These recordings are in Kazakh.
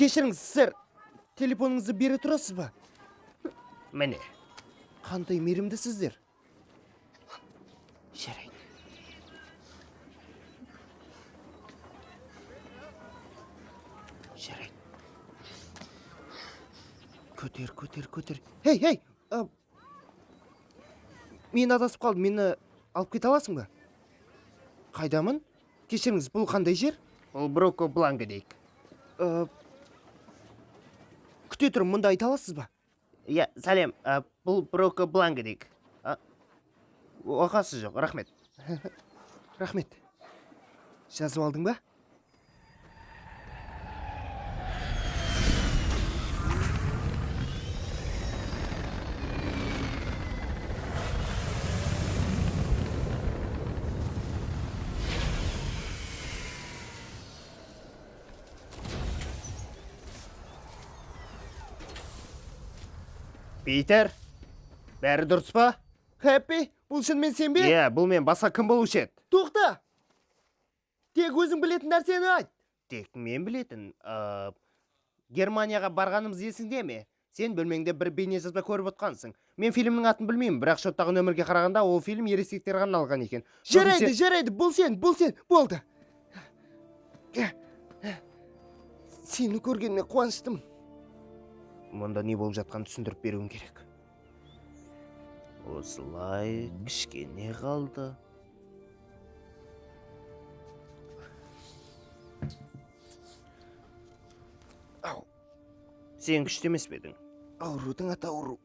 Кешіріңіз, сэр. Телефоныңызды бере тұрасыз ба? Міне. Қандай мейірімдісіздер. Жарайды. Жарайды. Көтер. Хей! Мен адасып қалдым, мені алып кете аласың ба? Қайдамын? Кешіріңіз, бұл қандай жер? Бұл Броко Бланка дейік. Күте тұрым, мұнда айта аласыз ба? Я, сәлем, бұл Броко Бланка дейік. Оқасы жоқ, рахмет. Рахмет. Жазып алдың ба? Питер, бәрі дұрыс па? Хэппи, бұл шын мен сен бе? Иә, бұл мен басқа кім болушы еді? Тоқта! Тек өзің білетін нәрсені айт. Тек мен білетін. Германияға барғанымыз есіңде ме? Сен бөлмеңде бір бейнежазба көріп отқансың. Мен фильмнің атын білмеймін, бірақ шоттағы нөмірге қарағанда ол фильм ересектерге арналған екен. Жарайды, бұл сен, болды. Сені көргеніме қуаныштымын. Мұнда не болып жатқанын түсіндіріп беруім керек. Осылай кішкене қалды. Ау, Сен күшті емес пе едің? аурудың аты ауру.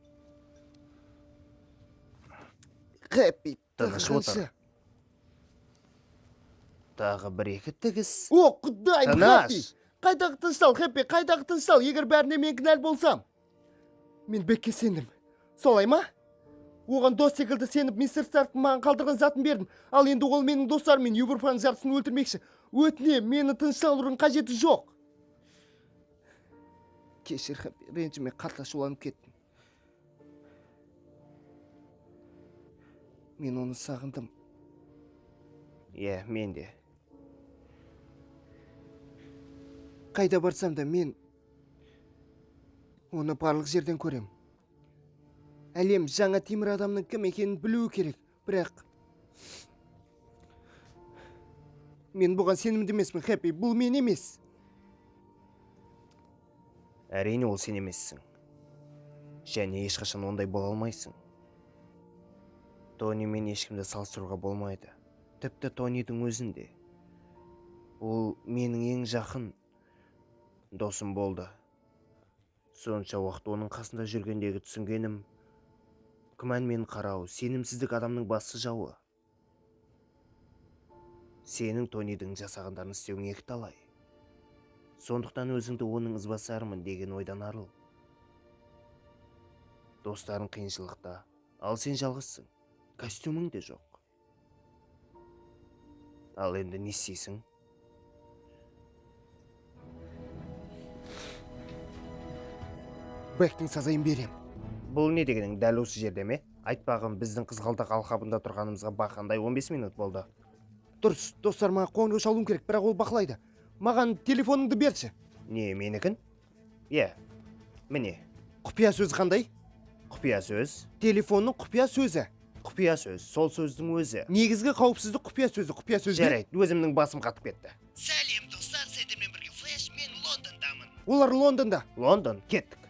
Хэппи, Тыныш отыр. Тағы бір-екі тігіс. О, құдайым, Хэппи! Тыныш. Қайдағы тыныштал, Хэппи, қайдағы тыныштал, егер бәріне мен кінәл болсам. Мен бекке сендім. Солай ма? Оған дос секілді сеніп, мистер Старктың маған қалдырған затын бердім. Ал енді ол менің достарым мен Юберфаның жартысын өлтірмекші. Өтіне, мені тынышталудың қажеті жоқ. Кешір, Хэппи, ренжіме қатты ашуланып кеттім. Мен оны сағындым. Иә, мен де. Қайда барсам да мен оны барлық жерден көрем. Әлем жаңа темір адамның кім екенін білуі керек, бірақ мен бұған сенімді емеспін, Хэппи, бұл мен емес. Әрине ол сен емессің. Және ешқашан ондай бола алмайсың. Тони мен ешкімді салыстыруға болмайды. Тіпті Тонидің өзінде. Ол менің ең жақын досым болды. Сонша уақыт оның қасында жүргендегі түсінгенім, күмән мен қарау, сенімсіздік адамның басты жауы. Сенің Тонидің жасағандарын істеуің екіталай. Сондықтан өзіңді оның ізбасарымын деген ойдан арыл. Достарың қиыншылықта, ал сен жалғызсың. Костюмің де жоқ. Ал енді не істейсің? Бэктің сазайын берем. Бұл не дегенің, дәл осы жерде ме? Айтпағым, біздің қызғалдақ алқабында тұрғанымызға бақандай 15 минут болды. Дұрыс, достарыма қоңырау шалуым керек, бірақ ол бақылайды. Маған телефоныңды берші. Не, менікін? Иә, міне. Құпия сөз қандай? Құпия сөз? Телефонның құпия сөзі. Құпия сөз, сол сөздің өзі. Негізгі қауіпсіздік құпия сөзі. Жарайды, өзімнің басым қатып кетті. Сәлем достар, сіздермен бірге Флэш, мен Лондондамын. Олар Лондонда. Лондон, кеттік.